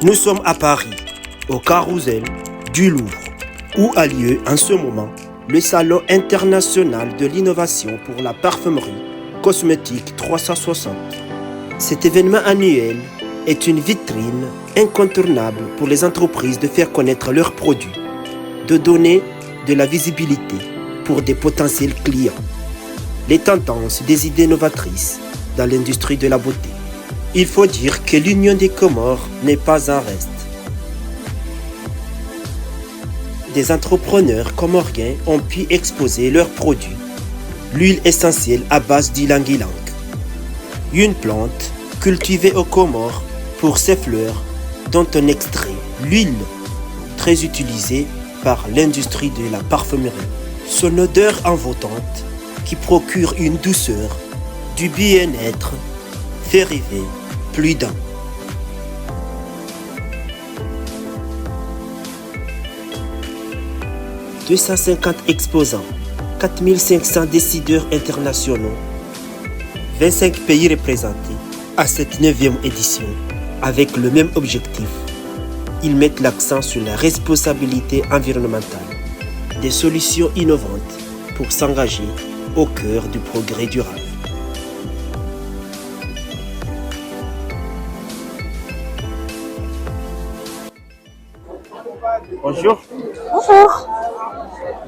Nous sommes à Paris, au Carrousel du Louvre, où a lieu en ce moment le Salon international de l'innovation pour la parfumerie cosmétique 360. Cet événement annuel est une vitrine incontournable pour les entreprises de faire connaître leurs produits, de donner de la visibilité pour des potentiels clients, les tendances des idées novatrices dans l'industrie de la beauté. Il faut dire que l'Union des Comores n'est pas un reste. Des entrepreneurs comoriens ont pu exposer leurs produits, l'huile essentielle à base d'ylang-ylang, une plante cultivée aux Comores pour ses fleurs dont on extrait l'huile, très utilisée par l'industrie de la parfumerie. Son odeur envoûtante qui procure une douceur, du bien-être, fait rêver plus d'un. « 250 exposants, 4500 décideurs internationaux, 25 pays représentés à cette 9e édition avec le même objectif. Ils mettent l'accent sur la responsabilité environnementale, des solutions innovantes pour s'engager au cœur du progrès durable. Bonjour. Bonjour.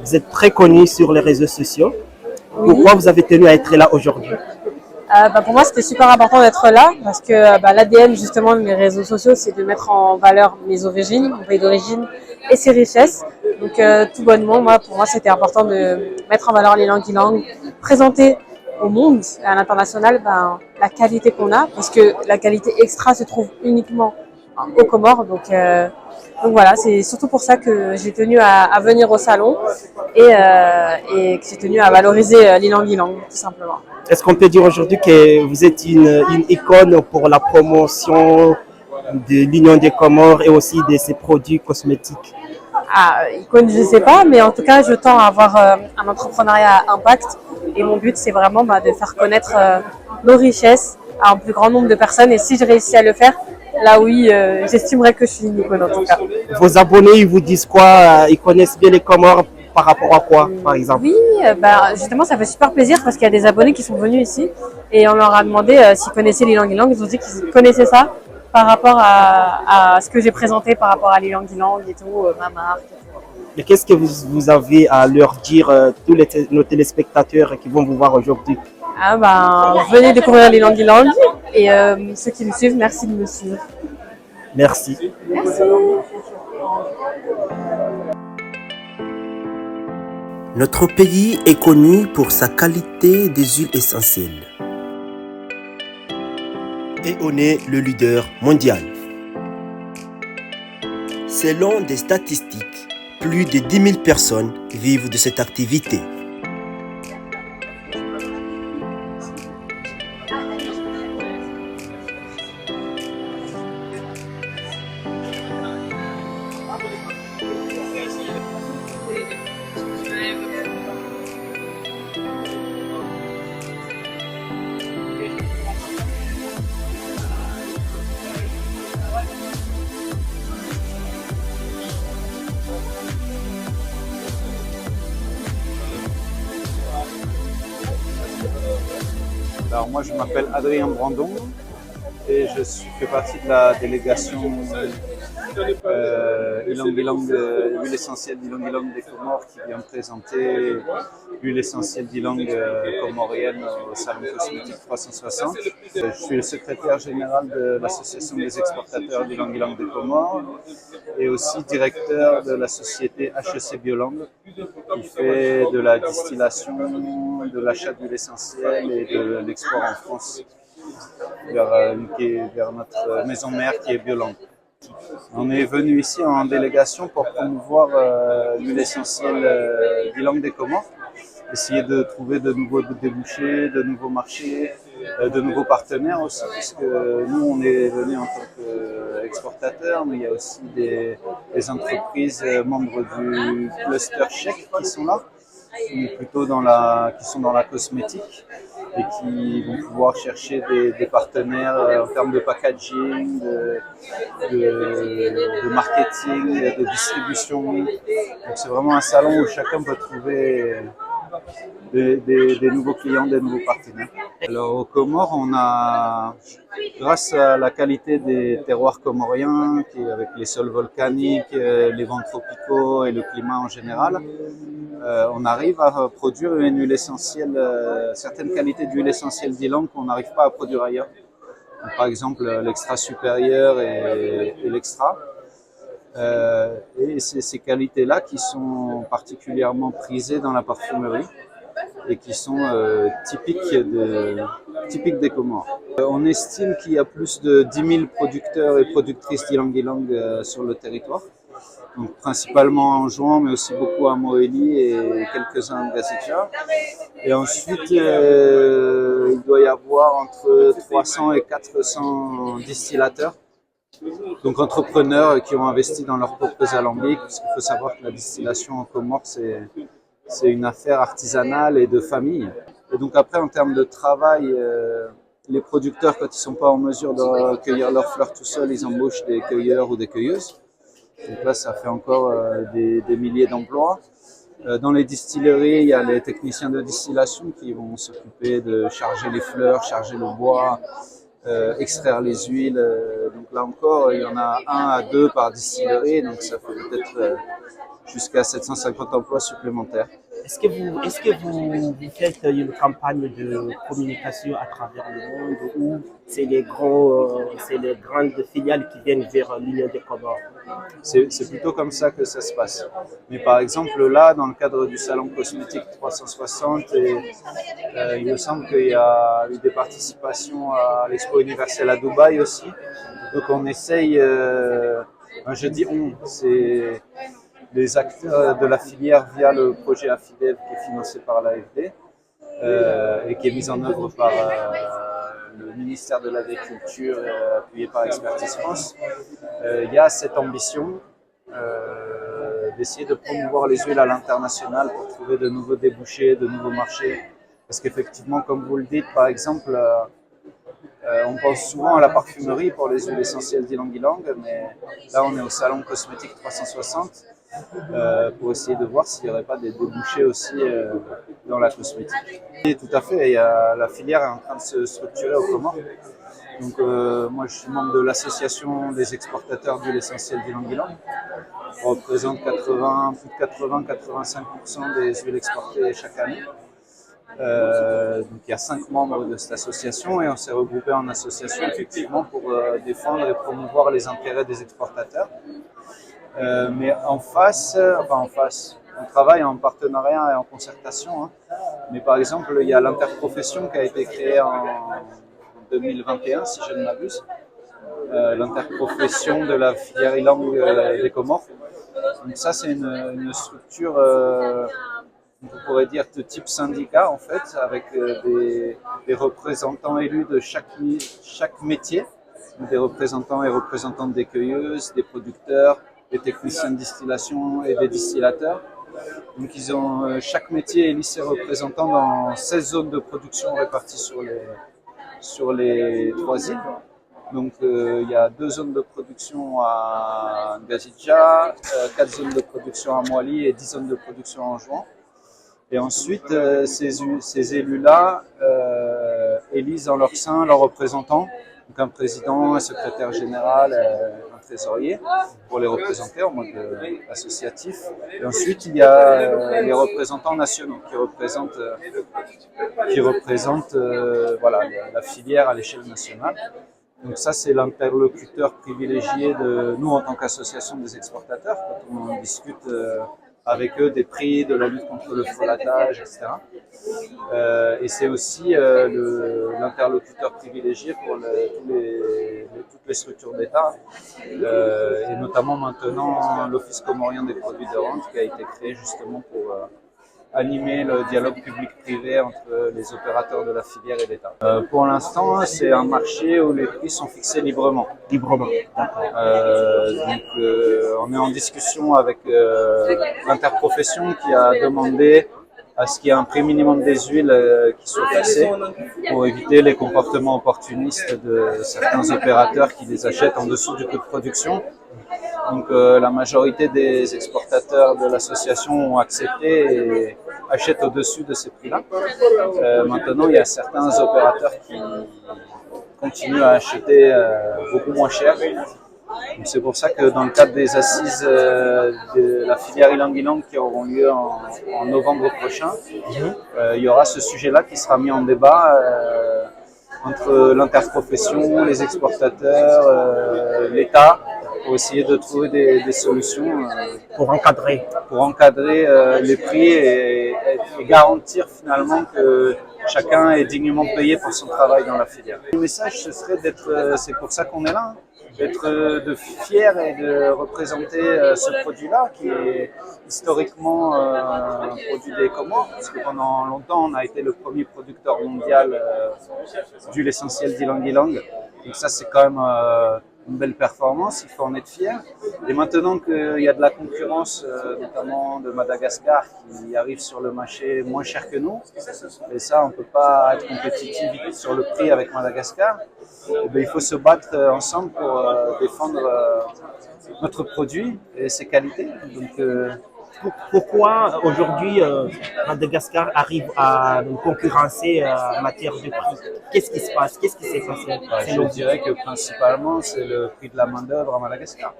Vous êtes très connu sur les réseaux sociaux. Oui. Pourquoi vous avez tenu à être là aujourd'hui? Pour moi, c'était super important d'être là parce que l'ADN justement de mes réseaux sociaux, c'est de mettre en valeur mes origines, mon pays d'origine et ses richesses. Donc tout bonnement, pour moi, c'était important de mettre en valeur l'ylang-ylang, présenter au monde et à l'international la qualité qu'on a, parce que la qualité extra se trouve uniquement aux Comores. Donc voilà, c'est surtout pour ça que j'ai tenu à venir au salon et que j'ai tenu à valoriser l'ylang-ylang, tout simplement. Est-ce qu'on peut dire aujourd'hui que vous êtes une icône pour la promotion de l'Union des Comores et aussi de ses produits cosmétiques? Icône, je ne sais pas, mais en tout cas, je tends à avoir un entrepreneuriat à impact. Et mon but, c'est vraiment de faire connaître nos richesses à un plus grand nombre de personnes. Et si je réussis à le faire, là oui, j'estimerais que je suis une icône en tout cas. Vos abonnés, ils vous disent quoi? Ils connaissent bien les Comores par rapport à quoi, par exemple? Oui, justement, ça fait super plaisir parce qu'il y a des abonnés qui sont venus ici et on leur a demandé s'ils connaissaient l'ylang-ylang. Ils ont dit qu'ils connaissaient ça par rapport à ce que j'ai présenté par rapport à l'ylang-ylang et tout, ma marque. Et qu'est-ce que vous avez à leur dire, tous nos téléspectateurs qui vont vous voir aujourd'hui? Venez découvrir l'ylang-ylang et ceux qui me suivent, merci de me suivre. Merci. Merci. Notre pays est connu pour sa qualité des huiles essentielles. Et on est le leader mondial. Selon des statistiques, plus de 10 000 personnes vivent de cette activité. Alors moi je m'appelle Adrien Brandon et fais partie de la délégation l'huile essentielle d'ylang-ylang des Comores qui vient présenter l'huile essentielle d'ylang comorienne au Salon Cosmétique 360. Je suis le secrétaire général de l'association des exportateurs d'ylang-ylang des Comores et aussi directeur de la société HEC Biolang qui fait de la distillation, de l'achat d'huile essentielle et de l'export en France vers notre maison mère qui est Biolang. On est venu ici en délégation pour promouvoir l'huile essentielle d'ylang des Comores, essayer de trouver de nouveaux débouchés, de nouveaux marchés, de nouveaux partenaires aussi, puisque nous on est venus en tant qu'exportateurs, mais il y a aussi des entreprises membres du cluster Chèque qui sont là, qui sont dans la cosmétique. et qui vont pouvoir chercher des partenaires en termes de packaging, de marketing, de distribution. Donc c'est vraiment un salon où chacun peut trouver des nouveaux clients, des nouveaux partenaires. Alors aux Comores, on a, grâce à la qualité des terroirs comoriens, avec les sols volcaniques, les vents tropicaux et le climat en général, on arrive à produire une huile essentielle, certaines qualités d'huile essentielle d'ylang qu'on n'arrive pas à produire ailleurs. Donc, par exemple, l'extra supérieur et l'extra. Et c'est ces qualités-là qui sont particulièrement prisées dans la parfumerie et qui sont typiques des Comores. On estime qu'il y a plus de 10 000 producteurs et productrices d'ylang-ylang sur le territoire. Donc, principalement en Jouan, mais aussi beaucoup à Moélie et quelques-uns en Gazidja. Et ensuite, il doit y avoir entre 300 et 400 distillateurs, donc entrepreneurs qui ont investi dans leurs propres alambics, parce qu'il faut savoir que la distillation en Comores, c'est une affaire artisanale et de famille. Et donc après, en termes de travail, les producteurs, quand ils ne sont pas en mesure de cueillir leurs fleurs tout seuls, ils embauchent des cueilleurs ou des cueilleuses. Donc là, ça fait encore des milliers d'emplois. Dans les distilleries, il y a les techniciens de distillation qui vont s'occuper de charger les fleurs, charger le bois, extraire les huiles. Donc là encore, il y en a 1 à 2 par distillerie, donc ça fait peut-être jusqu'à 750 emplois supplémentaires. Est-ce que vous faites une campagne de communication à travers le monde ou c'est les grandes filiales qui viennent vers l'Union des Comores? C'est plutôt comme ça que ça se passe. Mais par exemple là, dans le cadre du salon cosmétique 360, il me semble qu'il y a eu des participations à l'Expo universelle à Dubaï aussi. Donc on essaye, je dis on, c'est les acteurs de la filière via le projet AFIDEV qui est financé par l'AFD et qui est mis en œuvre par le ministère de l'Agriculture appuyé par Expertise France. Il y a cette ambition d'essayer de promouvoir les huiles à l'international pour trouver de nouveaux débouchés, de nouveaux marchés. Parce qu'effectivement, comme vous le dites, par exemple, on pense souvent à la parfumerie pour les huiles essentielles d'ylang-ylang, mais là on est au salon cosmétique 360 pour essayer de voir s'il n'y aurait pas des débouchés aussi dans la cosmétique. Et tout à fait, la filière est en train de se structurer aux Comores. Donc moi je suis membre de l'association des exportateurs d'huiles essentielles d'ylang-ylang. On représente plus de 80-85% des huiles exportées chaque année. Donc il y a 5 membres de cette association et on s'est regroupé en association effectivement pour défendre et promouvoir les intérêts des exportateurs. Mais en face, on travaille en partenariat et en concertation. Hein. Mais par exemple, il y a l'interprofession qui a été créée en 2021, si je ne m'abuse. L'interprofession de la filière ylang des Comores. Donc ça, c'est une structure, on pourrait dire de type syndicat en fait, avec des représentants élus de chaque métier, des représentants et représentantes des cueilleuses, des producteurs, des techniciens de distillation et des distillateurs. Donc ils ont chaque métier élit ses représentants dans 16 zones de production réparties sur les 3 îles. Donc il y a 2 zones de production à Gazidja, 4 zones de production à Moali et 10 zones de production en Jouan. Et ensuite, ces élus-là élisent en leur sein leurs représentants, donc un président, un secrétaire général, un trésorier, pour les représenter en mode associatif. Et ensuite, il y a les représentants nationaux qui représentent voilà, la filière à l'échelle nationale. Donc ça, c'est l'interlocuteur privilégié de nous en tant qu'association des exportateurs, quand on discute avec eux des prix, de la lutte contre le frelatage, etc. Et c'est aussi l'interlocuteur privilégié pour toutes les structures d'État, et notamment maintenant l'Office comorien des produits de rente qui a été créé justement pour animer le dialogue public-privé entre les opérateurs de la filière et l'État. Pour l'instant, c'est un marché où les prix sont fixés librement. Librement, donc, on est en discussion avec l'interprofession qui a demandé à ce qu'il y ait un prix minimum des huiles qui soit fixé pour éviter les comportements opportunistes de certains opérateurs qui les achètent en dessous du coût de production. Donc la majorité des exportateurs de l'association ont accepté et achètent au-dessus de ces prix-là. Maintenant, il y a certains opérateurs qui continuent à acheter beaucoup moins cher. C'est pour ça que dans le cadre des assises de la filière ylang-ylang qui auront lieu en novembre prochain, il y aura ce sujet-là qui sera mis en débat entre l'interprofession, les exportateurs, l'État, pour essayer de trouver des solutions pour encadrer, les prix et garantir finalement que chacun est dignement payé pour son travail dans la filière. Le message, ce serait c'est pour ça qu'on est là, d'être fier et de représenter ce produit-là qui est historiquement un produit des Comores, parce que pendant longtemps on a été le premier producteur mondial d'huile essentielle d'ylang-ylang. Donc ça c'est quand même une belle performance, il faut en être fier. Et maintenant qu'il y a de la concurrence, notamment de Madagascar, qui arrive sur le marché moins cher que nous, et ça on ne peut pas être compétitif sur le prix avec Madagascar, et bien, il faut se battre ensemble pour défendre notre produit et ses qualités. Donc, pourquoi aujourd'hui Madagascar arrive à nous concurrencer en matière de prix? Qu'est-ce qui se passe? Qu'est-ce qui s'est passé? Je dirais que principalement c'est le prix de la main-d'œuvre à Madagascar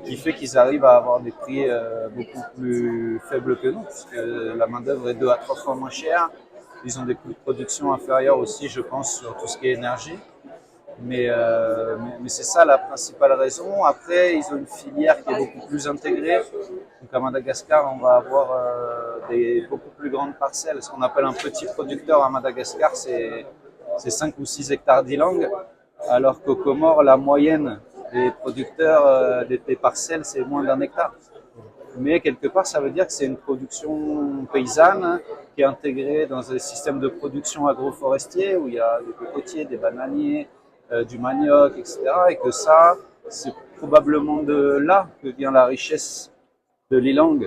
qui fait qu'ils arrivent à avoir des prix beaucoup plus faibles que nous, puisque la main-d'œuvre est 2 à 3 fois moins chère. Ils ont des coûts de production inférieurs aussi, je pense, sur tout ce qui est énergie. Mais c'est ça la principale raison. Après, ils ont une filière qui est beaucoup plus intégrée. Donc à Madagascar, on va avoir des beaucoup plus grandes parcelles. Ce qu'on appelle un petit producteur à Madagascar, c'est 5 ou 6 hectares d'ylang, alors qu'aux Comores, la moyenne des producteurs des parcelles, c'est moins d'1 hectare. Mais quelque part, ça veut dire que c'est une production paysanne qui est intégrée dans un système de production agroforestier où il y a des cocotiers, des bananiers, du manioc, etc. Et que ça, c'est probablement de là que vient la richesse de l'ylang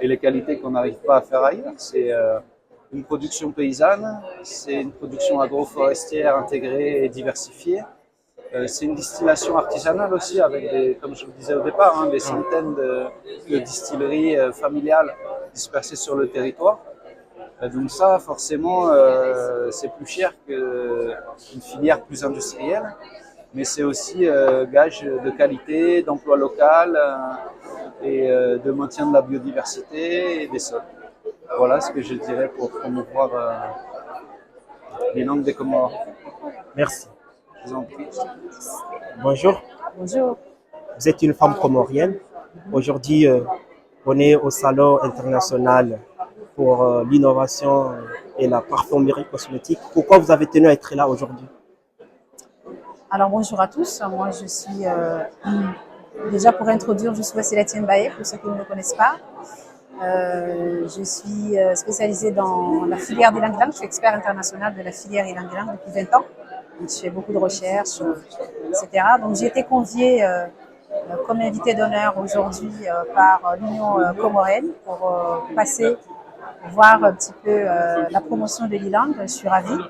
et les qualités qu'on n'arrive pas à faire ailleurs. C'est une production paysanne, c'est une production agroforestière intégrée et diversifiée. C'est une distillation artisanale aussi avec, comme je vous disais au départ, des centaines de distilleries familiales dispersées sur le territoire. Donc ça, forcément, c'est plus cher qu'une filière plus industrielle, mais c'est aussi gage de qualité, d'emploi local et de maintien de la biodiversité et des sols. Voilà ce que je dirais pour promouvoir les langues des Comores. Merci. Je vous en prie. Bonjour. Bonjour. Vous êtes une femme comorienne. Aujourd'hui, on est au Salon international pour l'innovation et la parfumerie cosmétique. Pourquoi vous avez tenu à être là aujourd'hui? Alors bonjour à tous, moi je suis, déjà pour introduire, je suis Wassila Tiembaye, pour ceux qui ne me connaissent pas. Je suis spécialisée dans la filière ylang-ylang, je suis expert international de la filière ylang-ylang depuis 20 ans. Donc, je fais beaucoup de recherches, etc. Donc j'ai été conviée comme invitée d'honneur aujourd'hui par l'Union comorienne pour passer voir un petit peu la promotion de l'ylang. Je suis ravie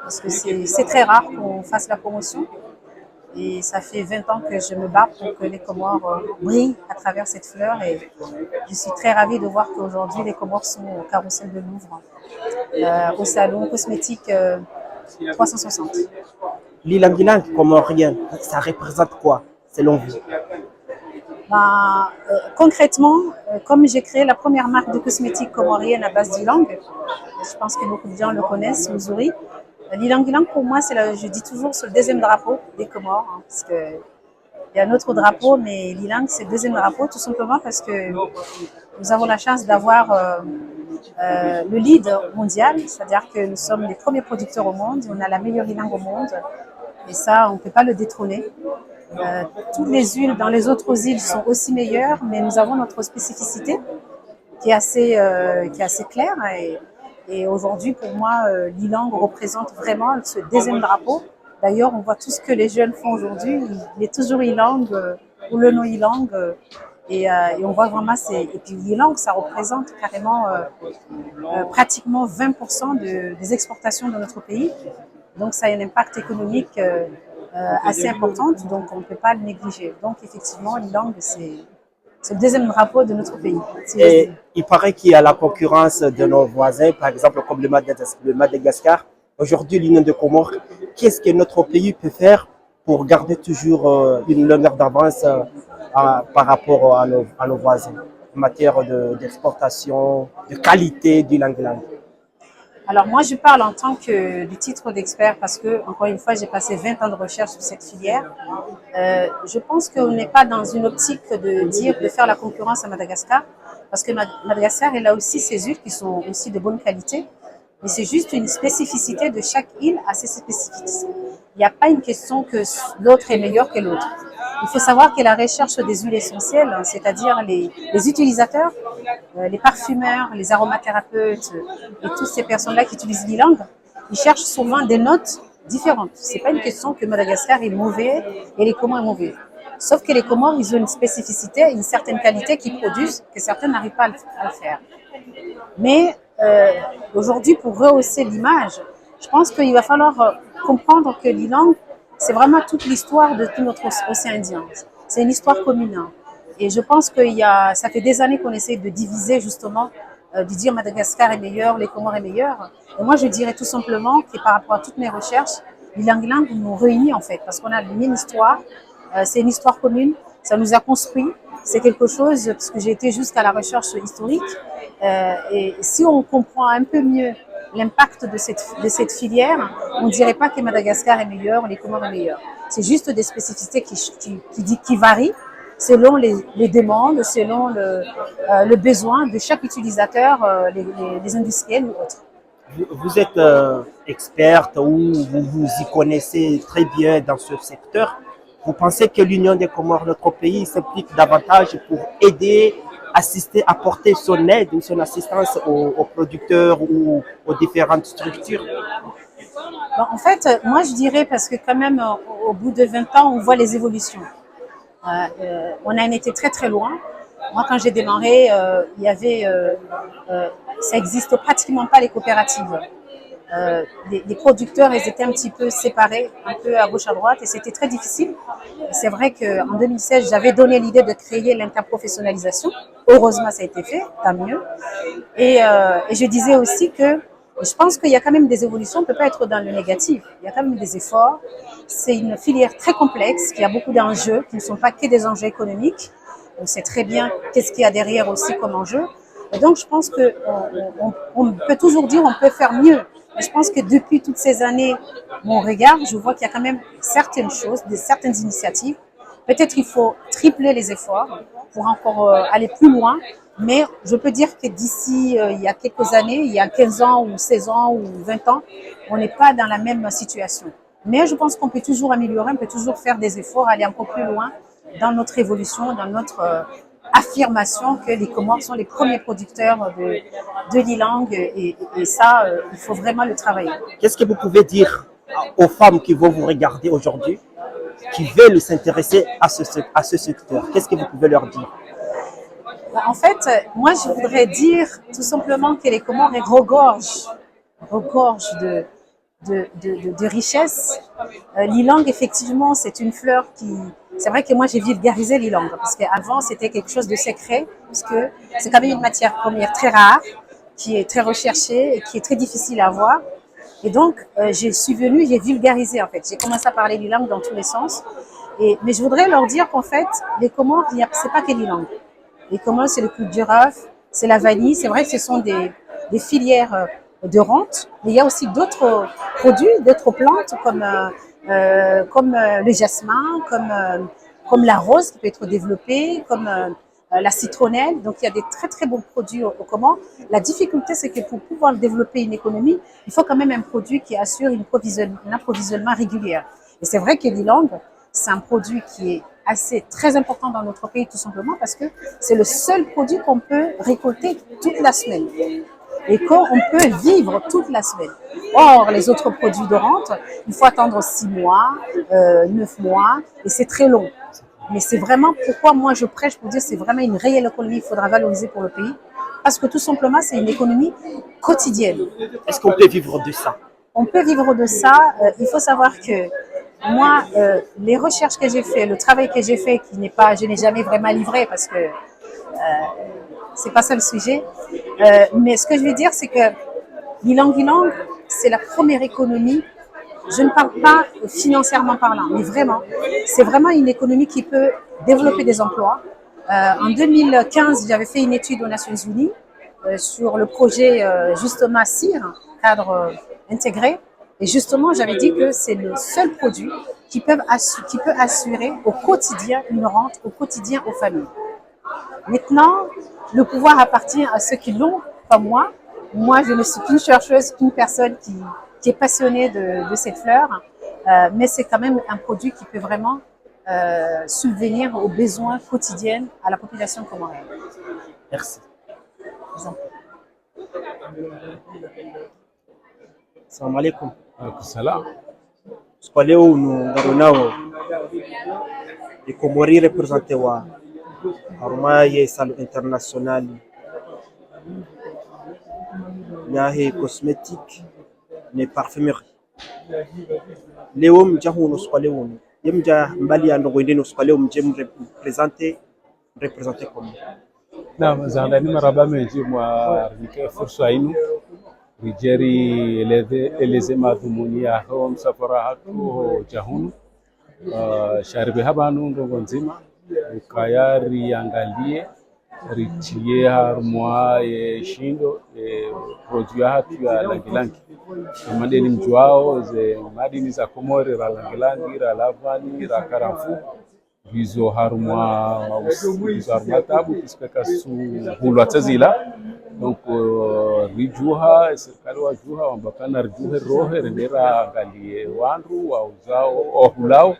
parce que c'est très rare qu'on fasse la promotion et ça fait 20 ans que je me bats pour que les Comores brillent à travers cette fleur et je suis très ravie de voir qu'aujourd'hui les Comores sont au carrousel de Louvre au salon cosmétique 360. L'ylang-ylang comorien, ça représente quoi selon vous? Concrètement, comme j'ai créé la première marque de cosmétiques comorienne à base d'ylang, je pense que beaucoup de gens le connaissent, Uzuri. L'ylang-ylang pour moi, je dis toujours, c'est le deuxième drapeau des Comores, parce que il y a un autre drapeau, mais l'ylang c'est le deuxième drapeau, tout simplement parce que nous avons la chance d'avoir le lead mondial, c'est-à-dire que nous sommes les premiers producteurs au monde, on a la meilleure ylang au monde, et ça, on ne peut pas le détrôner. Toutes les huiles dans les autres îles sont aussi meilleures, mais nous avons notre spécificité qui est assez claire. Et aujourd'hui, pour moi, l'ylang représente vraiment ce deuxième drapeau. D'ailleurs, on voit tout ce que les jeunes font aujourd'hui. Il est toujours ylang ou le no ylang Et on voit vraiment, et puis l'ilang, ça représente carrément pratiquement 20% des exportations de notre pays. Donc, ça a un impact économique assez important, donc on ne peut pas le négliger. Donc, effectivement, l'ilang, c'est le deuxième drapeau de notre pays. Et il paraît qu'il y a la concurrence de nos voisins, par exemple comme le Madagascar. Aujourd'hui, l'Union des Comores, qu'est-ce que notre pays peut faire pour garder toujours une longueur d'avance par rapport à nos voisins en matière d'exportation, de qualité du lang-lang? Alors moi, je parle en tant que du titre d'expert parce que, encore une fois, j'ai passé 20 ans de recherche sur cette filière. Je pense qu'on n'est pas dans une optique de faire la concurrence à Madagascar parce que Madagascar, elle a aussi ses huiles qui sont aussi de bonne qualité. Mais c'est juste une spécificité de chaque île à ses spécificités. Il n'y a pas une question que l'autre est meilleur que l'autre. Il faut savoir que la recherche des huiles essentielles, c'est-à-dire les utilisateurs, les parfumeurs, les aromathérapeutes et toutes ces personnes-là qui utilisent l'ilang, ils cherchent souvent des notes différentes. C'est pas une question que Madagascar est mauvais et les Comores est mauvais. Sauf que les Comores, ils ont une spécificité, une certaine qualité qu'ils produisent que certains n'arrivent pas à le faire. Mais aujourd'hui, pour rehausser l'image, je pense qu'il va falloir comprendre que l'ilang, c'est vraiment toute l'histoire de tout notre océan Indien. C'est une histoire commune. Et je pense que ça fait des années qu'on essaie de diviser justement, de dire Madagascar est meilleur, les Comores est meilleur. Et moi, je dirais tout simplement que par rapport à toutes mes recherches, l'ilang-lang nous réunit en fait, parce qu'on a une même histoire, c'est une histoire commune, ça nous a construit, c'est quelque chose, parce que j'ai été jusqu'à la recherche historique, et si on comprend un peu mieux l'impact de cette filière, on ne dirait pas que Madagascar est meilleur, les Comores est meilleur. C'est juste des spécificités qui varient selon les demandes, selon le besoin de chaque utilisateur, les industriels ou autres. Vous êtes experte ou vous vous y connaissez très bien dans ce secteur. Vous pensez que l'Union des Comores, notre pays, s'implique davantage pour aider, assister, apporter son aide ou son assistance aux producteurs ou aux différentes structures? Bon, en fait, moi je dirais parce que quand même, au bout de 20 ans, on voit les évolutions. On a été très très loin. Moi, quand j'ai démarré, il y avait, ça n'existe pratiquement pas les coopératives. Les producteurs, ils étaient un petit peu séparés, un peu à gauche à droite, et c'était très difficile. C'est vrai qu'en 2016, j'avais donné l'idée de créer l'interprofessionnalisation. Heureusement, ça a été fait, tant mieux. Et je disais aussi que je pense qu'il y a quand même des évolutions, on ne peut pas être dans le négatif. Il y a quand même des efforts. C'est une filière très complexe, qui a beaucoup d'enjeux, qui ne sont pas que des enjeux économiques. On sait très bien qu'est-ce qu'il y a derrière aussi comme enjeu. Et donc, je pense qu'on peut toujours dire on peut faire mieux. Mais je pense que depuis toutes ces années, mon regard, je vois qu'il y a quand même certaines choses, certaines initiatives. Peut-être il faut tripler les efforts pour encore aller plus loin. Mais je peux dire que d'ici il y a quelques années, il y a 15 ans ou 16 ans ou 20 ans, on n'est pas dans la même situation. Mais je pense qu'on peut toujours améliorer, on peut toujours faire des efforts, aller encore plus loin dans notre évolution, dans notre affirmation que les Comores sont les premiers producteurs de l'ilang et ça, il faut vraiment le travailler. Qu'est-ce que vous pouvez dire aux femmes qui vont vous regarder aujourd'hui, qui veulent s'intéresser à ce secteur? Qu'est-ce que vous pouvez leur dire? En fait, moi, je voudrais dire tout simplement que les Comores regorgent de richesses. L'ilang, effectivement, c'est une fleur qui... C'est vrai que moi, j'ai vulgarisé l'ilang parce qu'avant, c'était quelque chose de secret puisque c'est quand même une matière première très rare, qui est très recherchée et qui est très difficile à avoir. Et donc, je suis venue, j'ai vulgarisé en fait. J'ai commencé à parler l'ilang dans tous les sens. Mais je voudrais leur dire qu'en fait, les Comores, c'est pas que l'ilang. Les Comores, c'est le clou du girofle, c'est la vanille. C'est vrai que ce sont des filières de rente, mais il y a aussi d'autres produits, d'autres plantes comme le jasmin, comme la rose qui peut être développée, comme la citronnelle. Donc, il y a des très, très bons produits aux Comores. La difficulté, c'est que pour pouvoir développer une économie, il faut quand même un produit qui assure un approvisionnement régulier. Et c'est vrai que l'ilang, c'est un produit qui est très important dans notre pays, tout simplement parce que c'est le seul produit qu'on peut récolter toute la semaine et qu'on peut vivre toute la semaine. Or, les autres produits de rente, il faut attendre 6 mois, 9 mois, et c'est très long. Mais c'est vraiment pourquoi moi je prêche pour dire que c'est vraiment une réelle économie qu'il faudra valoriser pour le pays. Parce que tout simplement, c'est une économie quotidienne. Est-ce qu'on peut vivre de ça? On peut vivre de ça. Il faut savoir que moi, les recherches que j'ai fait, le travail que j'ai fait, je n'ai jamais vraiment livré parce que c'est pas ça le sujet. Mais ce que je veux dire, c'est que Ilang Ilang, c'est la première économie. Je ne parle pas financièrement parlant, mais vraiment, c'est vraiment une économie qui peut développer des emplois. En 2015, j'avais fait une étude aux Nations Unies sur le projet justement CIR, cadre intégré. Et justement, j'avais dit que c'est le seul produit qui peut assurer au quotidien une rente, au quotidien aux familles. Maintenant, le pouvoir appartient à ceux qui l'ont, pas moi. Moi, je ne suis qu'une chercheuse, qu'une personne qui est passionnée de cette fleur. Mais c'est quand même un produit qui peut vraiment subvenir aux besoins quotidiens à la population comorienne. Merci. Assalamu alaikum. Salam. Kwa leo ngaro nao Komori represente wa harumaye salon international yahe cosmétique ne parfumerie. Leo mja huno kwa leo yemja mbali ya ndongo ndeno kwa leo mje represente comme. Naam, zandani maraba meji mwa rike fursa inu rijeri eleze madhumuni ya hao msafara hatu jahunu sharibe habanu ndongo nzima ukayari angalie ritie harumwa ye shindo produit hatu ya langilangi madeni mjuao ze madini za Komori ra langilangi ra lavani ra karamfu hizo harumwa tabu kispeka su hulwa tazila donc rijuha serikali wa juha wambakana rijuhe rohe rendera angalie wandu wa uzao ohulao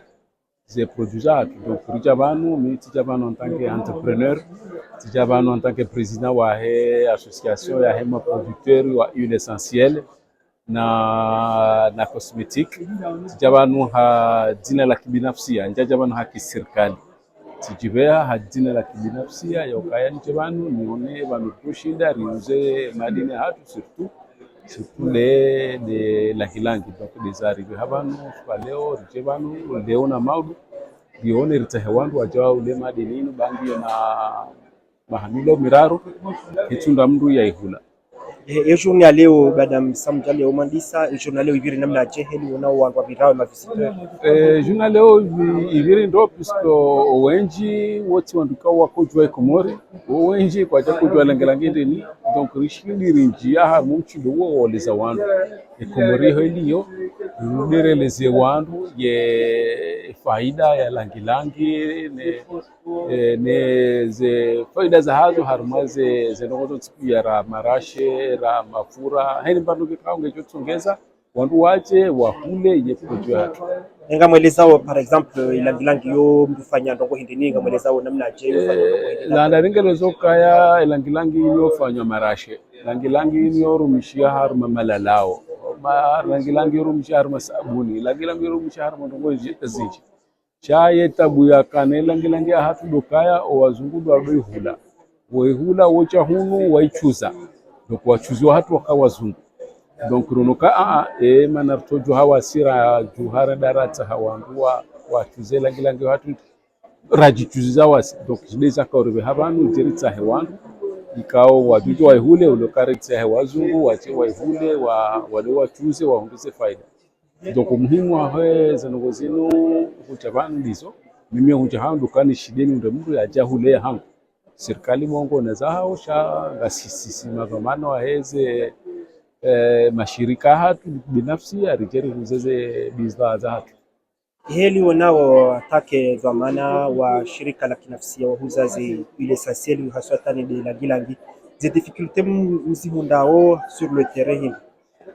ze produits donc rija banu mi tija banu en tant que entrepreneur tija banu en tant que président wa he association ya hema producteur wa huile essentielle na cosmétique tija banu ha dina la kibinafsia njaja banu ha kiserikali tijibea ha dina la kibinafsia ya ukaya nje banu nione banu kushinda riuze madini hatu surtout de la hilangi donc des arrivées habanu kwa leo rijebanu leo na maudu dione ritahewandu wajawa ule madini bangi na mahamilo miraro kitunda mndu ya ihula journée leo badam samjali ya umandisa journée leo ibiri namna jeheli unao wangu birawe mavisiteur journée leo ibiri ndo puisque wenji wote wanduka wako jwa Komori wenji kwa jako jwa langelange ndeni donc rishindi rinjia ha mumchido wo oleza wandu Komori heliyo ndereleze wandu ye faida ya langilangi ne ze faida za hazo harumaze zenogozo tsikia ra marashe ra mafura heni bandu kikaunge chotsongeza wandu wache wahule ye produit hatu nga mwelezao par exemple ilangilangi yo mfanya ndongo hindini nga mwelezao namna je la ndaringelezo kaya ilangilangi yo fanya marashe langilangi yo rumishia haruma malalao langilangi yo rumishia haruma sabuni langilangi yo rumishia haruma ndongo zinji chaye tabu ya kane langilangi hatu dokaya owazungudu wadoihula woihula wocha hunu waichuza donc wachuzwa hatu wakawazungu donc runuka manartojo hawa sira juhara darata hawandua wachuze langilangi hatu rajichuza wasi donc jideza kauribe habanu jiritsa hewandu ikao wadujo waihule ulokaritsa hewazungu wache waihule wale wachuze waongeze faida donc muhimu ahe zanogozino kuchabanu ndizo mimi hujahandu kani shideni ndo mtu yajahule hangu serikali mongo nazao sha ngasisi mavamano aheze mashirika hatu binafsi arijeri huzeze bidhaa za hatu heli wanao atake dhamana wa shirika la kinafsia wahuzazi ile essentiel haswatani de la gilangi des difficultés mzihundao sur le terrain.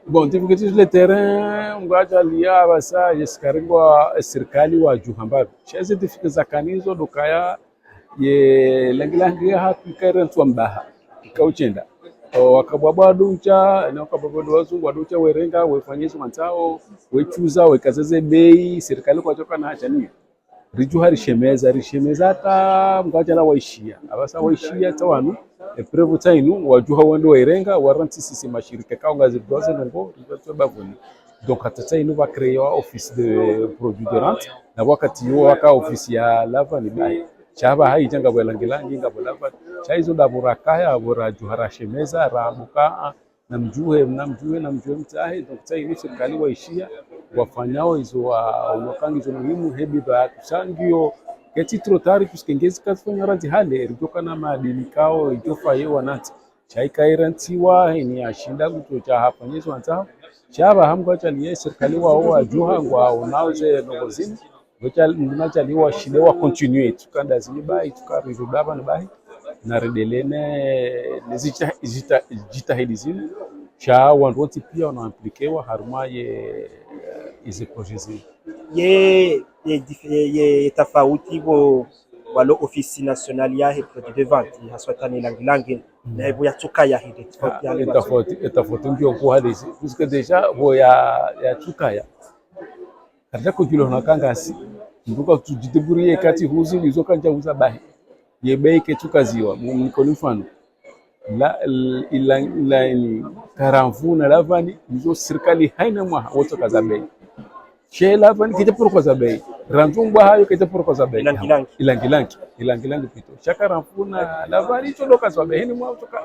Bon, difficultés sur le terrain ngaja lia basa yeskaringwa serikali wa juhambabi cheze difficultés za kanizo dokaya ye langilangi hatu karentu mbaha ikauchenda wakabwabwa ducha na wakabwabwa wazungu waducha werenga wefanyizo mantao wechuza wekazeze bei serikali kwa choka na hachani rijuha rishemeza hata mkajala waishia abasa waishia tawanu eprevu tainu wajuha wendo wairenga waranti sisi mashirika kao ngazi doze nongo rijuha bavuni. Donc hata tainu va créer office de produit de rente na wakati huo waka office ya lava ni bai chaba hai janga bwelangilangi ngabo lava chaizo dabura kaya abura juhara shemeza rabuka namjue mtahe. Donc tainu serikali waishia wafanyao hizo wakangi hizo muhimu hebi ba kusangio keti trotari kuskengezi kafanya ranti hale rijoka na madini kao ijofa yewa nati chaika irantiwa ni ashinda kutocha hapa nyezo antao chaba hamgo chaliye serikali wao ajuha ngwa unaoze nogozini gocha ndinachaliwa shide wa continue tukanda zinibai tukarirudaba nabai na redelene jitahidi zini cha wantu pia wanaamplikewa harumaye hizi projezi ye tofauti bo walo ofisi nationale ya produit de vente haswatani langilangi na hebo ya tukaya hide tofauti ndio kwa halisi puisque déjà bo ya tukaya katika kujilo na kangasi nduka tujideburiye kati huzi lizo kanja huza bahi ye bei ke tukaziwa mkono mfano la ni karamfu na lavani lizo serikali haina mwa wote kaza bei shela van kita purko za bei ranzungwa hayo kita purko za bei ilangilangi pito shakaramfu na lavani chodoka za bei ni mwa kutoka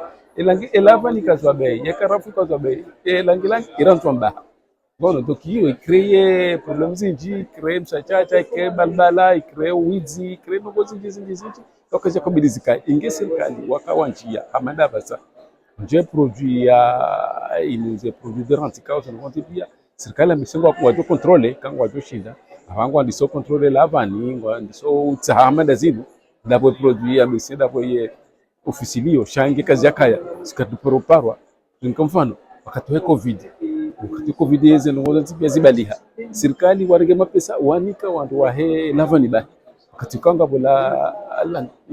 ilavani kaza bei yakarafu kaza bei ilangilangi iranzwa bono donc hiyo créer problème zinji créer msachacha créer balbala créer wizi créer nogozi zinji tokaje kobilizika inge serikali wakawanjia amanda basa nje produit ya inuze produit de rente kao zongonti pia serikali amesema kwa watu controle kanga watu shinda abangu ndiso controle lavani ngo ndiso utsamada zibu ndapo produit ya meseda kwa ye officelio shange kazi yakaya sikatuproparwa mfano wakati wa covid yeze ngoza pia zibaliha serikali warege mapesa wanika wantu wahe lavani ba wakati kanga bola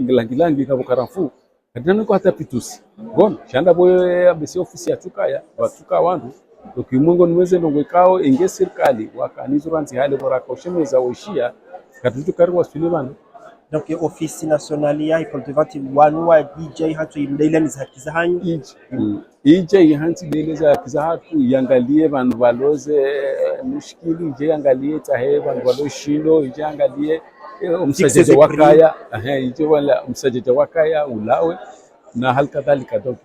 langilangi kabo karafu kadana ko hata pitusi bon shanda boye abisi ofisi ya tukaya watuka wantu dokimungo nweze ndongekao inge serikali wakanizuranzi hale bora koshemeza wishia katutu karwa Suleiman. Donc office nationale ya produit de vente wanu wa DJ hatu indele za kizahanyu ije hanti dele za kizahatu yangalie vanhu valoze mushkili je yangalie tahe vanhu valoshindo ije yangalie umsajeje wakaya ije wala umsajeje wakaya ulawe na hal kadhalika. Donc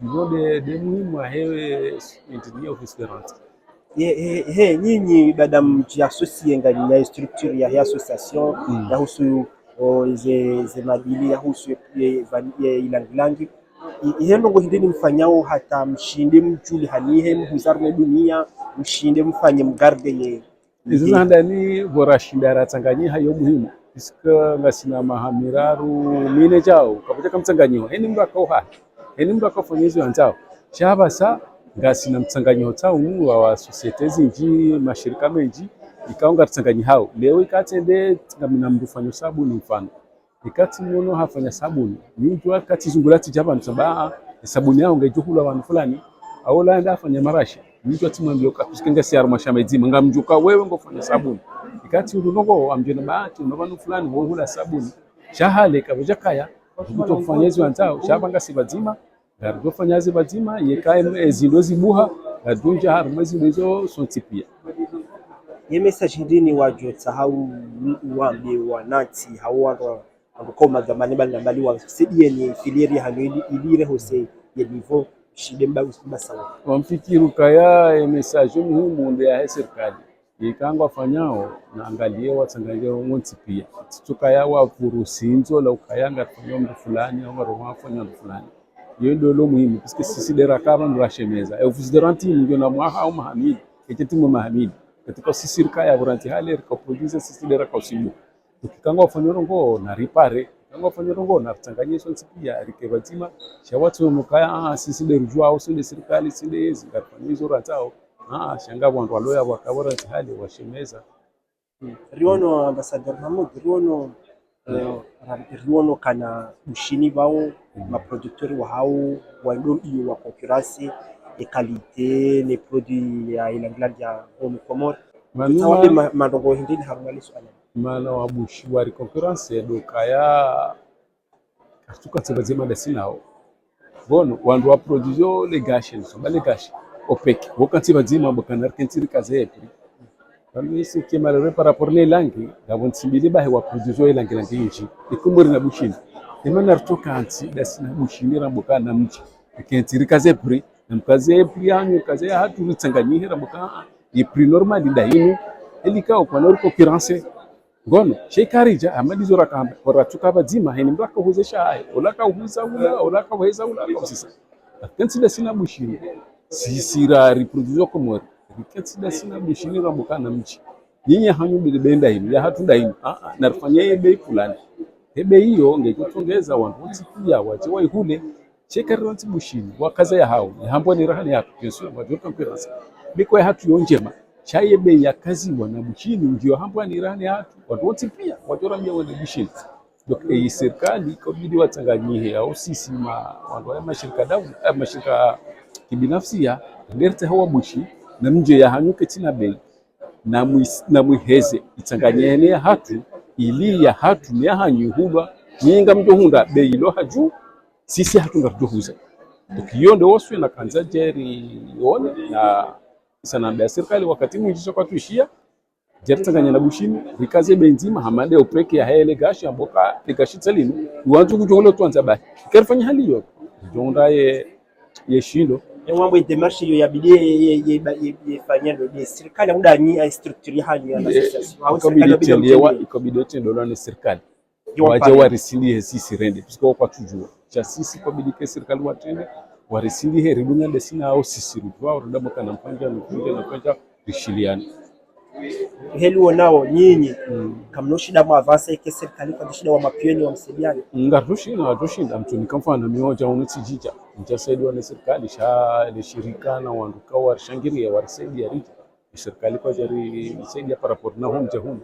de muhimu hewe engineer office de rente nyinyi dada mjiasosie ngani ya structure ya association ya husu ze madili ya husu ilangilangi ihendo ngo hindini mfanyao hata mshinde mjuli hanihe mhuzarwe dunia mshinde mfanye mgarde ye izo ndani bora shindara tsanganyi hayo muhimu iska ngasina mahamiraru mine jao kapata kamtsanganyo eni mraka uha eni mraka fanyizo anzao shaba sa ngasina mtsanganyo tao wa societe zinji mashirika menji ikaonga tsanganyi hao leo ikatende ngamina mrufanyo sabuni mfano ikati mono hafanya sabuni nijua kati zungulati jaba msaba sabuni yao ngejukula wanu fulani au la nda afanya marashi nijua timwambio kapiskenge siaru mashamezi ngamjuka wewe ngofanya sabuni ikati ulungo amjena bahati unabanu fulani wohula sabuni shahale kabujakaya mtu kufanyezi wanzao shabanga sibazima ngardo fanyazi bazima yekae ezindozi buha adunja harumezi ndizo sontipia ye message ndini wajotsa hau wambe wanati hau wanwa ngokoma zamani bali wa CDN ni filiere hano ilire hose ya niveau shide mba sawa wamfikiru kaya message muhimu ndio ya serikali ikangwa fanyao na angalie watsangalie wonti pia tukaya wa furusinzo la ukayanga fanyo mtu fulani au roho fanyo mtu fulani hiyo ndio lo muhimu parce que sisi dera kama mrashemeza office de rente ndio na mwaha au mahamidi eketimu mahamidi katika sisi rikaya buranti hali rika producer sisi dera kwa simu tukikanga wafanyoro ngo na ripare kanga wafanyoro ngo na tanganyisho pia rike batima shawatu mukaya sisi derujwa au sinde serikali sinde hizi ngafanyizoro ratao shanga bwandu waloya wakabora hali washemeza riono ambassadeur Mahmoud riono kana ushini bao ma producteur wa hao wa ndo iyo wa concurrence et qualité les produits ya ilangilangi ya Comores manuma mandongo hindini harungali swala mana wabushi wari concurrence do kaya atuka tsebazema dasinao bono wandu wa production legation so balegashi opec wokanti bazima bokana kentiri kazepi kandi isi kemalere par rapport ne langi gabon simbili bahe wa production langi langi inchi ikumuri na bushini emana rtoka anti dasina bushini ramboka na mji kentiri kazepi na mkazepi yanyu kaze hatu ritsanganyihe ramboka i prix normal ndahinu elika okwana concurrence ngono shekarija amalizo rakamba oratuka bazima heni mbaka huzesha hai olaka huza ula olaka weza ula usisa kensida sina bushini sisira reproduction komori kensida sina bushini rambuka na mchi nyinyi hanyu benda hino ya hatu daini narifanya ebe fulani ebe hiyo ngekutongeza wantu pia waje waihule shekariranti bushini wakaza ya hao hambo ni rahani yako yesu wajoka mpirasa biko ya hatu yonjema chaye bei ya kazi wana bushini ndio hambo ni rahani hatu watu wote pia wajora mia wana bushini donc serikali ikabidi watanganyihe au sisi watu wa mashirika dau mashirika kibinafsi ya ndirte hawa bushi na mje ya hanyuke tina bei na muheze itanganyene ya hatu ili ya hatu ni hanyu huba nyinga mjo hunda bei lo haju sisi hatu ngaruhuza donc hiyo ndio waswe na kanza jeri yone na sana mbaya serikali wakati mwingi kwa tuishia jertanganya na bushini bikaze benzima hamande opeke ya hele gashi amboka legashi tsalinu wantu kujongolo tuanza ba kerfanya hali hiyo jonda ye shilo mambo ya demarche hiyo yabidi yefanyendo ni serikali muda ni structure hali ya association au serikali ikabidi tendo na serikali waje warisindi sisi rende puisque kwa tujua cha sisi kabidi ke serikali watende warisindi he ribunya desina au sisi rutwa urudamo kana mpanja na panja rishiliani heli nao nyinyi kama shida mu avance ke serikali kwa shida wa mapioni wa msediani ngatushinda mtuni kamfano mioja unitsijija mjasaidiwa na serikali sha ile shirika na wandu kwa warshangiria warsaidia rija serikali kwa jari saidia para rapport na home jahuni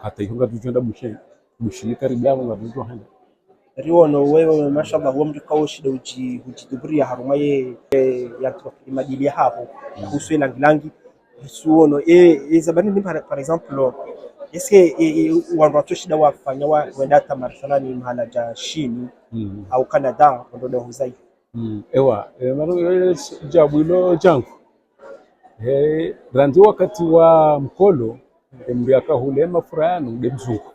hata yunga tujenda bushini karibu yao ngatujo handa riwono wewe mashallah wa mrikao shida ujiduburia harumaye ya madili hapo kuhusu langi suono zabani par exemple est-ce que wanatu shida wafanya wenda tamarshana ni mahala ja shini au Canada ndio huzai ewa maro jabulo jangu randi wakati wa mkolo mbiaka hulema furayano demzuko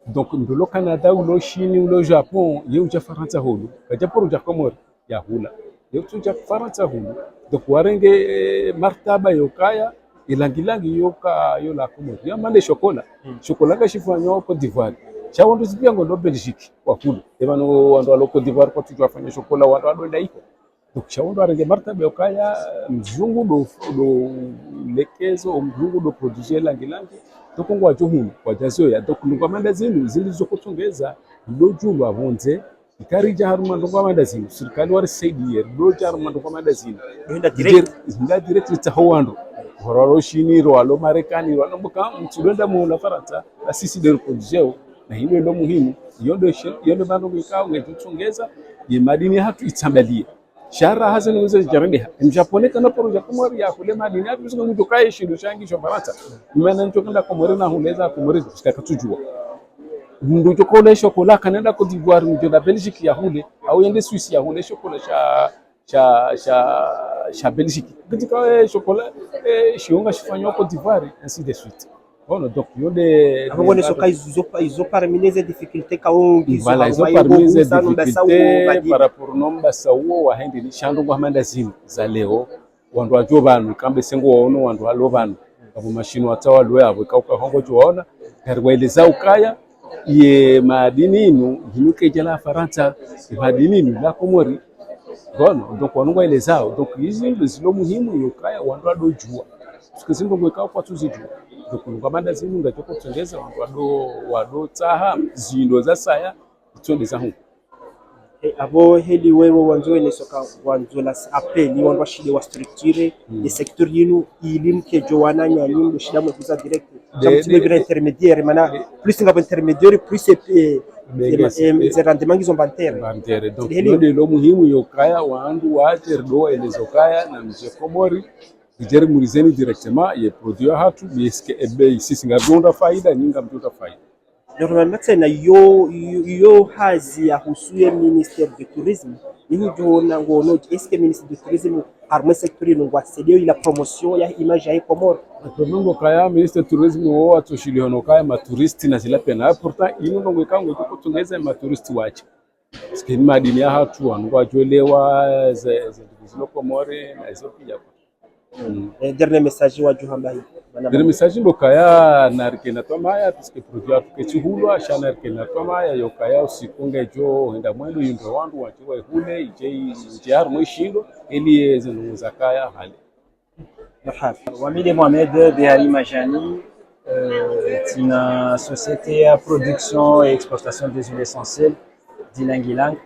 donc ndolo Canada ulo shini ulo Japon ye uja Faransa hulu kajapo uja Komori ya hula ye uja Faransa hulu donc warenge martaba yokaya ilangilangi yoka yola Komori ya mande chokola ka shifanywa Cote d'Ivoire cha wandu zipia ngondo Belgique wa hulu ebano wandu wa Cote d'Ivoire kwa tujafanya chokola wandu adoda iko donc cha wandu warenge martaba yokaya mzungu do lekezo mzungu do produire langilangi donc ngwa juhunu kwa jazo ya donc ngwamanda zinu zilizokutongeza ndojulu avonze ikarija haruma ngwamanda zinu serikali wari saidier doja haruma ngwamanda zinu nda direct litahawando hororo shini ro Marekani ro mboka mtudenda mu na Faransa asisi de production na hiyo ndo muhimu yondo bando mikao ngetutongeza ye madini hatu itambalie shara hazani uze jarende mjapone kana poroja Komori ya kule madini hatu usinga mtu kai shindo shangi sho Faransa mwana ntokenda Komori na huleza Komori tusikaka tujua ndu chokola shokola Canada Cote d'Ivoire ndio Belgique ya hule au yende Swiss ya hule shokola cha Belgique kitika shokola shionga shifanywa Cote d'Ivoire ainsi de suite bon donc yonde abone soka izo parmi les difficultés kaongi voilà izo parmi les difficultés par rapport nomba sawo wa hendi ni shandu kwa manda zimu za leo wandu wajo banu kambe sengo waono wandu alo banu kabo mashino watawa lwe abo kauka hongo juwaona karwaeleza ukaya ye madini inu hinuke jala Faransa madini inu la Komori bon donc wanunga elezao donc hizi zilo muhimu yokaya wandu adojua sikizimbo mwekao kwa tuzijua donc ngabanda zinu ngachoko kutengeza wandu wado tsaha zindo za saya tsondeza hu abo heli wewe wanzoe ne soka wanzola appeli wandu shide wa structure de secteur yinu ilimke jowana nyanyimbo shida mwe kuza direct jamtile vira intermédiaire mana plus ngabo intermédiaire plus c'est rendement qu'ils ont bantere donc ndio lo muhimu yokaya wandu waje do elezokaya na mje Komori tujere murizeni directement ye produit hatu biske ebe sisi ngabonda faida nyinga mtuta faida. Normalement tena yo hazi ya husuye ministère de tourisme ni hujona ngono est-ce que ministère de tourisme harmo secteur no wasedio ila promotion ya image ya Komoro Akomengo kaya ministre tourisme wo atoshili hono kaya maturisti na zila pena pourtant ino ngo kango tuko tungeza maturisti wache skini madini ya hatu wangu ajwelewa zilo Komore na hizo pia dernier message wa juhamba hii dernier message ndo kaya narikena twamaya tuske produit tukechihulwa shana narikena twamaya yo kaya usikunge jo henda mwendo yundo wandu wachiwa hule ije harmo ishindo ili zinunguza kaya hali. Wamide Mohamed de Ali Majani, c'est une société à production et exportation des huiles essentielles d'Ilang-Ilang.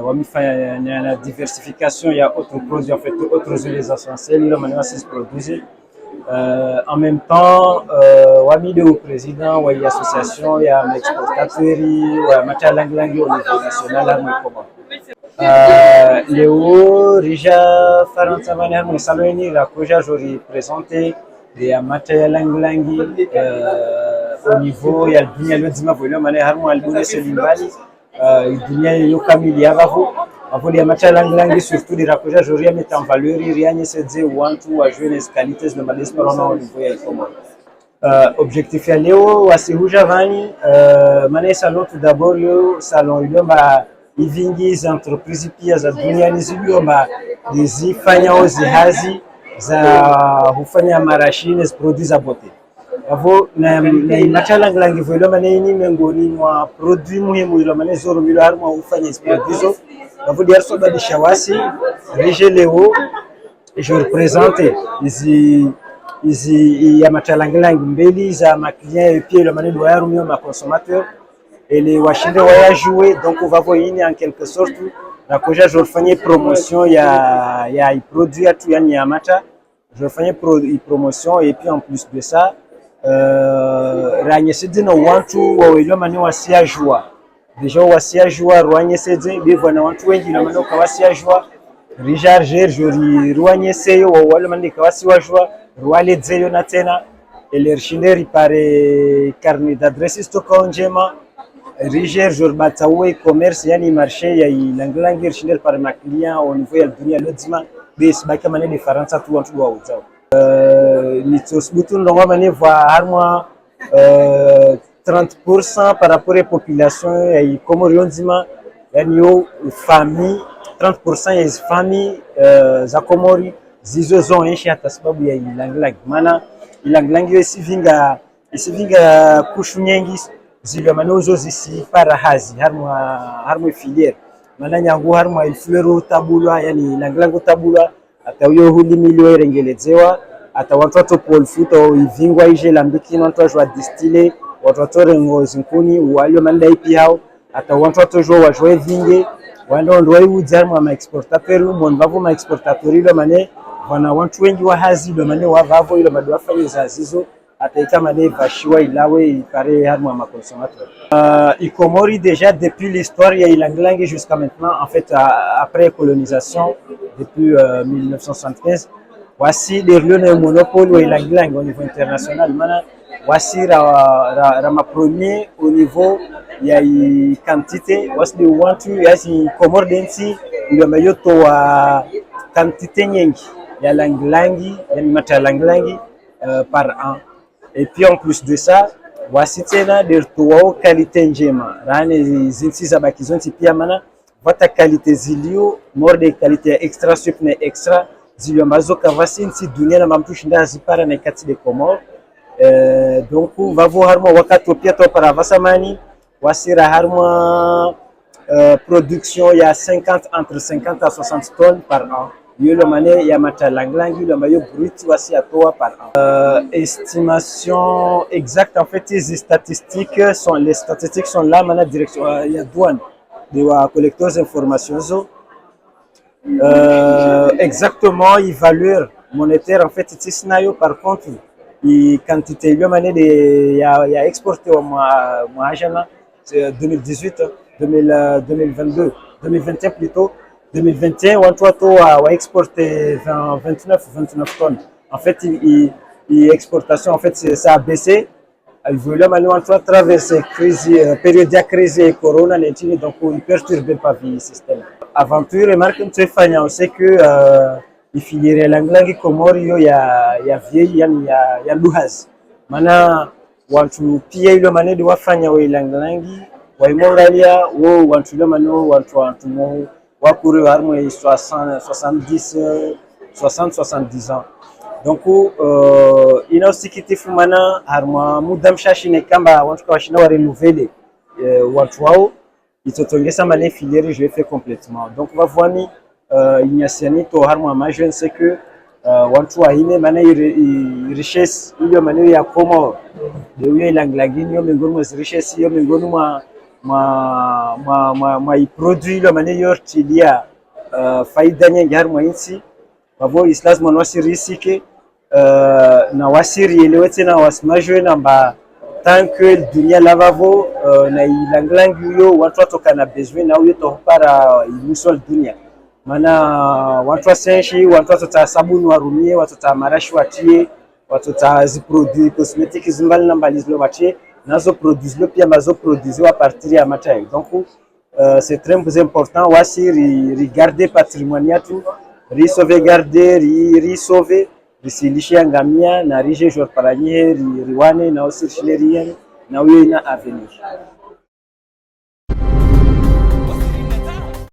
Wami fait une diversification, il y a d'autres produits, en fait, d'autres huiles essentielles, il y a 6 produits. En même temps, Wami de président, il y a association, il y a l'exportateur, il y a matière Lang-Lang au niveau national, leo rija Faransa vani harmo saloni la koja jori présenté des matières Lang-Langi au niveau ya dunia lozima volio mane harmo albune selimbali dunia yo kamili avavo avoli ya matières Lang-Langi surtout de la koja jori met en valeur rien se dit want to jouer les qualités de malespérona au niveau ya Komoro. Objectif ya leo wasihuja vani mane salon tout d'abord yo salon ilomba ivingi za entreprise pia za duniani ziliomba zifanya zihazi za hufanya marashine produits za bote avo na imachala Lang-Lang viloma nini miongoni mwa produit muhimu iloma zoro milo harmo hufanya produits avo dia soba de shawasi rije leo je représente izi ya machala Lang-Lang mbeli za ma client pia iloma ndio harmo ma consommateur et les washinde waya jouer donc on va voir en quelque sorte la koja je fais promotion il y a produit à tout yani ya mata je fais promotion et puis en plus de ça ranye sedi no wantu wawelo mani wasia joie déjà wasia joie ranye sedi bivwa na wantu wengi na mano kawasia joie recharger jori ranye seyo wawelo mani kawasia joie rwale zeyo na tena et shinde ripare carnet d'adresse stock njema Riger Jorbata ou commerce yani marché ya Lang-Lang irshindel par ma client au niveau ya dunia lozima bes baka mane de Faransa tu wantu wa uzao ni tosbutu ndongo mane va harmo 30% par rapport à population ya Komoro nzima yani yo famille 30% ya famille za Komori zizo zoishi hata sababu ya Lang-Lang maana Lang-Lang yo isivinga kushu nyingi zile manozo zisi para hazi harmo filière mana nyangu harmo ilfleur tabulwa yani Lang-Lang tabulwa ata uyo huli milio erengelezewa ata watoto polfuto ivingwa ije lambiki watu jwa distiller watoto rengo zinkuni walio manda ipi hao ata watoto jwa wajwe vinge wando ndo iuza harmo ma exportateur mon bavo ma exportateur ile mane wana watu wengi wa hazi ile mane wa vavo ile madwa fanya za zizo ataika mane vashiwa ilawe ipare harmo ma consommateur Ikomori déjà depuis l'histoire ya Lang-Lang jusqu'à maintenant en fait après colonisation depuis 1975 voici des lieux de monopole wa Lang-Lang au niveau international mana voici ma premier au niveau ya quantité voici de wantu ya Komoro denti ndio mayoto wa quantité nyingi ya Lang-Lang yani mata Lang-Lang par an. Et puis en plus de ça, voici tena de tuwao qualité njema. Rane zinsi za bakizonti pia mana vata qualité zilio more de qualité extra supne extra zilio ambazo kavasi nsi dunia na mamtushinda zipara na kati de Komoro. Donc vavo harmo wakati pia to para vasamani wasira harmo production ya 50 entre 50 à 60 tonnes par an. Le mané ya mata Lang-Lang le maillot brut voici à toi par an. Estimation exacte en fait les statistiques sont là mana direction il y a douane de collecteurs d'informations exactement il valeur monétaire en fait tisnayo par contre il quantité le mané de ya exporté au mois jana 2018 2022 2021 plutôt 2021 watu wa exporter 29 tonnes. En fait, l'exportation en fait ça a baissé. Il voulait maintenant traverser crise, période de crise et corona, donc il perturbe pas le système. Aventure remarque on sait que il filière langue Comore il y a vieille il y a luhaz. Mana watu pia ile maneno wafanya wa langi wa Moralia wo watu ile maneno watu mo wakuri harmo 60 ans. Donc inaosikitifu mana harma muda mshashine kamba watu kawashina wa renouveler watu wao itotongesa mane filière je fais complètement. Donc bavwani inyasiani to harma ma jeune c'est que watu waine mana richesse ile maneno ya Comore de hiyo langlagini yo miongoni mwa richesse yo miongoni mwa produit ile maneno yortilia faida nyingi harma insi bavo lazima wasirisike na wasirielewe tena wasimajwe namba tant que dunia lavavo na ilanglangi yo watu watoka na besoin na uyo topara imusol dunia mana watu wasenshi watu watota sabuni warumie watota marashi watie watota ziproduits cosmétiques zimbali na mbali zilo watie nazo produits lo pia mazo produits à partir ya matai. Donc c'est très important wasiri regarder patrimoine yatu risauvegarder risauver risilishi ngamia na rije jor paranye riwane na osirshilerian na uyo ina avenir.